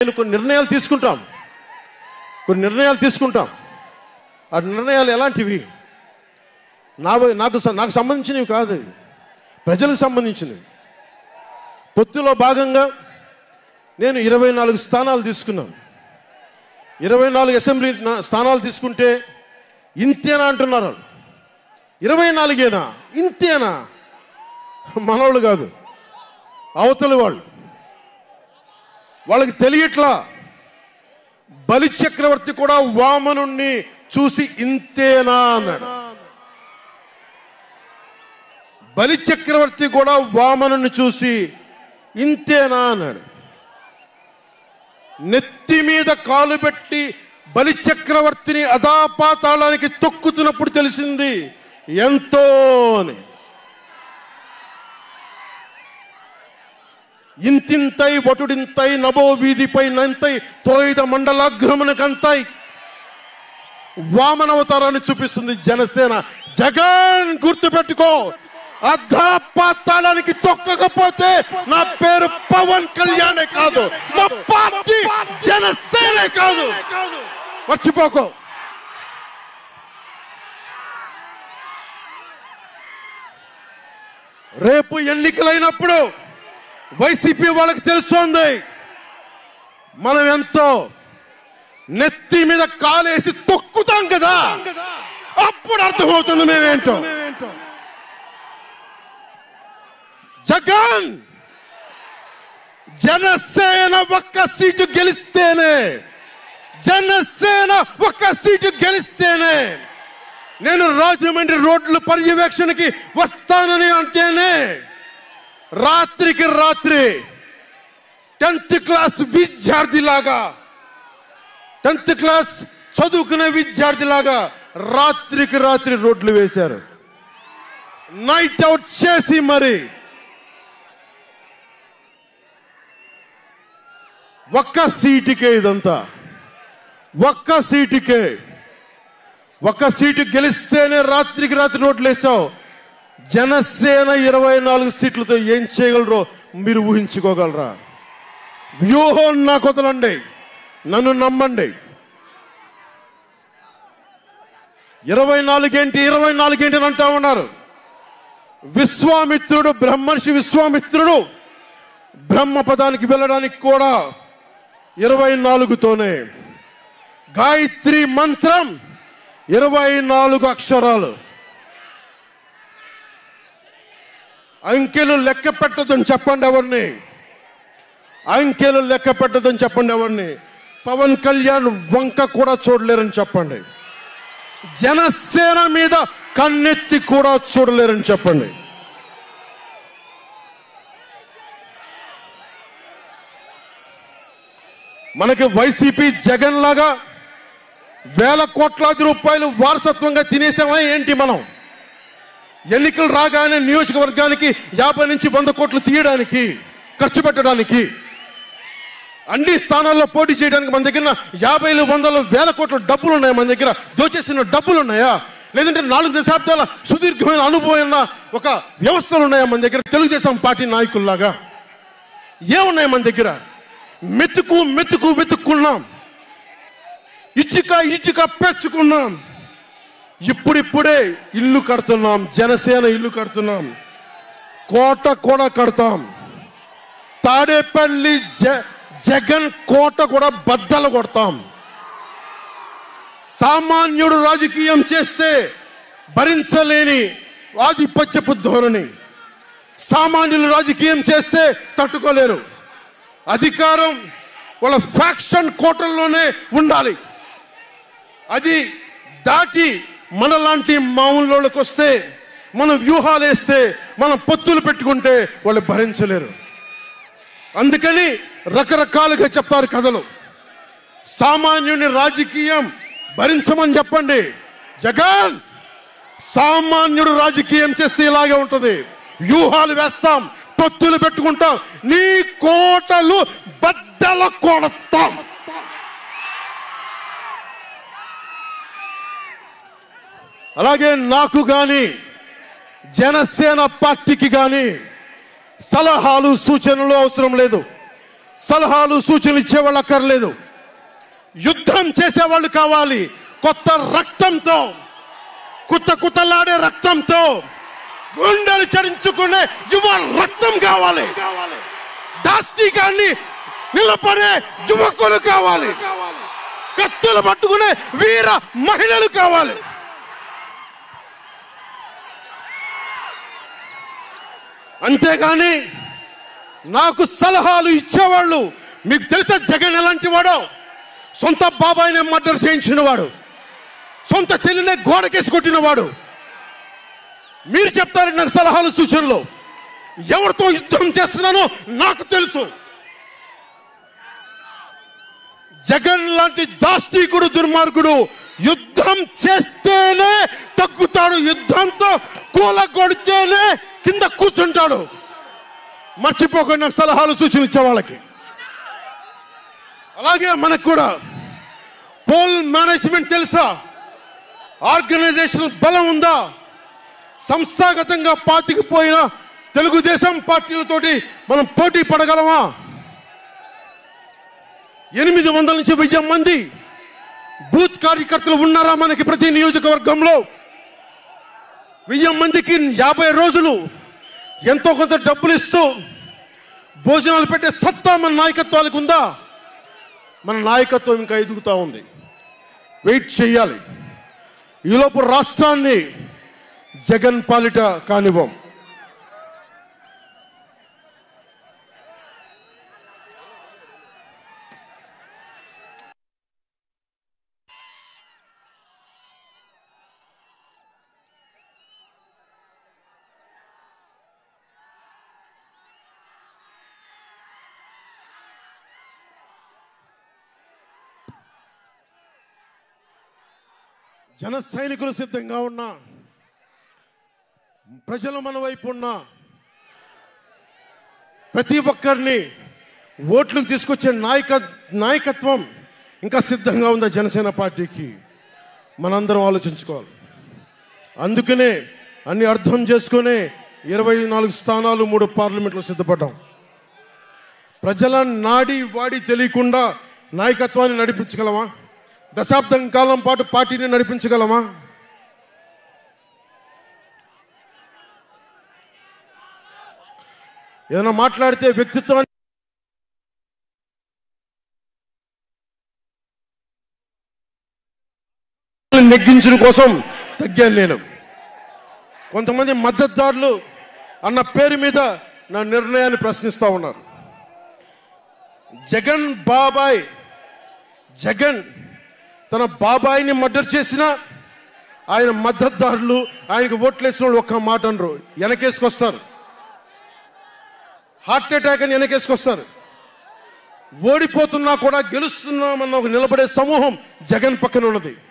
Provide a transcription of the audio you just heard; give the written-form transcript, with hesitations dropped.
నేను కొన్ని నిర్ణయాలు తీసుకుంటాం. ఆ నిర్ణయాలు ఎలాంటివి? నాకు సంబంధించినవి కాదు, ప్రజలకు సంబంధించినవి. పొత్తులో భాగంగా నేను 24 స్థానాలు తీసుకున్నాను. 24 అసెంబ్లీ స్థానాలు తీసుకుంటే ఇంతేనా అంటున్నారు. 24ఏనా? ఇంతేనా? మనోళ్ళు కాదు, అవతలి వాళ్ళకి తెలియట్లా. బలి చక్రవర్తి కూడా వామనుణ్ణి చూసి ఇంతేనా అన్నాడు. బలి చక్రవర్తి కూడా వామనుణ్ణి చూసి ఇంతేనా అన్నాడు. నెత్తి మీద కాలు పెట్టి బలి చక్రవర్తిని అధాపాతాళానికి తొక్కుతున్నప్పుడు తెలిసింది ఎంతో అని. ఇంతింతై వటుడింతై నభో వీధిపై నంతై తోయిద మండలాగ్రమునకంతై వామనవతారాన్ని చూపిస్తుంది జనసేన. జగన్ గుర్తుపెట్టుకో, అధాపాతాళానికి తొక్కకపోతే నా పేరు పవన్ కళ్యాణే కాదు, మా పార్టీ జనసేనే కాదు, మర్చిపోకో. రేపు ఎన్నికలైనప్పుడు వైసీపీ వాళ్ళకి తెలుస్తోంది మనం ఎంతో. నెత్తి మీద కాలేసి తొక్కుతాం కదా, అప్పుడు అర్థమవుతుంది మేమేంటో. జగన్ జనసేన ఒక్క సీటు గెలిస్తేనే నేను రాజమండ్రి రోడ్ల పర్యవేక్షణకి వస్తానని అంటేనే రాత్రికి రాత్రి 10th క్లాస్ విద్యార్థిలాగా, 10th క్లాస్ చదువుకునే విద్యార్థిలాగా రాత్రికి రాత్రి రోడ్లు వేశారు. నైట్ అవుట్ చేసి మరి ఒక్క సీటుకే ఇదంతా. ఒక్క సీటు గెలిస్తేనే రాత్రికి రాత్రి రోడ్లు వేసావు. జనసేన 24 సీట్లతో ఏం చేయగలరో మీరు ఊహించుకోగలరా? వ్యూహం నాకు వదలండి, నన్ను నమ్మండి. 24 ఏంటి అని అంటా ఉన్నారు. బ్రహ్మర్షి విశ్వామిత్రుడు బ్రహ్మపదానికి వెళ్ళడానికి కూడా 24తోనే. గాయత్రి మంత్రం 24 అక్షరాలు. అంకెలు లెక్క పెట్టదని చెప్పండి ఎవరిని. పవన్ కళ్యాణ్ వంక కూడా చూడలేరని చెప్పండి. జనసేన మీద కన్నెత్తి కూడా చూడలేరని చెప్పండి. మనకి వైసీపీ జగన్ లాగా వేల కోట్లాది రూపాయలు వారసత్వంగా తినేసామా ఏంటి? మనం ఎన్నికలు రాగానే నియోజకవర్గానికి 50 నుంచి 100 కోట్లు తీయడానికి, ఖర్చు పెట్టడానికి, అన్ని స్థానాల్లో పోటీ చేయడానికి మన దగ్గర 50, 100, 1000 కోట్ల డబ్బులు ఉన్నాయా? మన దగ్గర దోచేసిన డబ్బులు ఉన్నాయా? లేదంటే 4 దశాబ్దాల సుదీర్ఘమైన అనుభవం ఒక వ్యవస్థలు ఉన్నాయా మన దగ్గర? తెలుగుదేశం పార్టీ నాయకుల్లాగా ఏమున్నాయి మన దగ్గర? వెతుక్కున్నాం, ఇటుక పెంచుకున్నాం. ఇప్పుడిప్పుడే ఇల్లు కడుతున్నాం, జనసేన ఇల్లు కడుతున్నాం, కోట కూడా కడతాం. తాడేపల్లి జగన్ కోట కూడా బద్దలు కొడతాం. సామాన్యుడు రాజకీయం చేస్తే భరించలేని ఆధిపత్యపు ధోరణి, సామాన్యులు రాజకీయం చేస్తే తట్టుకోలేరు. అధికారం వాళ్ళ ఫ్యాక్షన్ కోటల్లోనే ఉండాలి. అది దాటి మనలాంటి మామూలులోకి వస్తే, మనం వ్యూహాలు వేస్తే, మనం పొత్తులు పెట్టుకుంటే వాళ్ళు భరించలేరు. అందుకని రకరకాలుగా చెప్తారు కథలు. సామాన్యుని రాజకీయం భరించమని చెప్పండి. జగన్ సామాన్యుడు రాజకీయం చేస్తే ఇలాగే ఉంటుంది. వ్యూహాలు వేస్తాం, పొత్తులు పెట్టుకుంటాం, నీ కోటలు బద్దలు కొడతాం. అలాగే నాకు గాని జనసేన పార్టీకి గాని సలహాలు సూచనలు అవసరం లేదు. సలహాలు సూచనలు ఇచ్చేవాళ్ళు అక్కర్లేదు. యుద్ధం చేసేవాళ్ళు కావాలి. కొత్త రక్తంతో, కుతకుతలాడే రక్తంతో, గుండెలు చరించుకునే యువ రక్తం కావాలి. దాష్టికాన్ని నిలబడే యువకులు కావాలి. కత్తులు పట్టుకునే వీర మహిళలు కావాలి. అంతేగాని నాకు సలహాలు ఇచ్చేవాళ్ళు, మీకు తెలుసా జగన్ ఎలాంటి వాడో? సొంత బాబాయినే మర్డర్ చేయించిన వాడు, సొంత చెల్లినే గోడకేసి కొట్టిన వాడు. మీరు చెప్తారు నాకు సలహాలు సూచనలు. ఎవరితో యుద్ధం చేస్తున్నానో నాకు తెలుసు. జగన్ లాంటి దాష్టీకుడు, దుర్మార్గుడు యుద్ధం చేస్తేనే తగ్గుతాడు. యుద్ధంతో కూలగొడితేనే కింద కూర్చుంటాడు. మర్చిపోకుండా నాకు సలహాలు సూచనలు ఇచ్చే వాళ్ళకి. అలాగే మనకు కూడా పోల్ మేనేజ్మెంట్ తెలుసా? ఆర్గనైజేషన్ బలం ఉందా? సంస్థాగతంగా పాతికిపోయిన తెలుగుదేశం పార్టీలతోటి మనం పోటీ పడగలమా? 800 నుంచి 1000 మంది బూత్ కార్యకర్తలు ఉన్నారా మనకి ప్రతి నియోజకవర్గంలో? 1000 మందికి 50 రోజులు ఎంతో కొంత డబ్బులు ఇస్తూ భోజనాలు పెట్టే సత్తా మన నాయకత్వానికి ఉందా? మన నాయకత్వం ఇంకా ఎదుగుతూ ఉంది. వెయిట్ చేయాలి. ఈలోపు రాష్ట్రాన్ని జగన్ పాలిట కానివ్వం. జన సైనికులు సిద్ధంగా ఉన్నా, ప్రజలు మన వైపు ఉన్నా, ప్రతి ఒక్కరిని ఓట్లకు తీసుకొచ్చే నాయకత్వం ఇంకా సిద్ధంగా ఉందా జనసేన పార్టీకి? మనందరం ఆలోచించుకోవాలి. అందుకనే అన్ని అర్థం చేసుకునే 24 స్థానాలు 3 పార్లమెంట్లో సిద్ధపడ్డాం. ప్రజల నాడి వాడి తెలియకుండా నాయకత్వాన్ని నడిపించగలమా? దశాబ్దం కాలం పాటు పార్టీని నడిపించగలమా? ఏదైనా మాట్లాడితే వ్యక్తిత్వాన్ని నెగ్గించడం కోసం తగ్గాను నేను. కొంతమంది మద్దతుదారులు అన్న పేరు మీద నా నిర్ణయాన్ని ప్రశ్నిస్తూ ఉన్నారు. జగన్ తన బాబాయిని మర్డర్ చేసిన ఆయన మద్దతుదారులు, ఆయనకు ఓట్లేసిన వాళ్ళు ఒక్క మాట అనరు, వెనకేసుకొస్తారు. హార్ట్ అటాక్ అని వెనకేసుకొస్తారు. ఓడిపోతున్నా కూడా గెలుస్తున్నామన్న ఒక నిలబడే సమూహం జగన్ పక్కన ఉన్నది.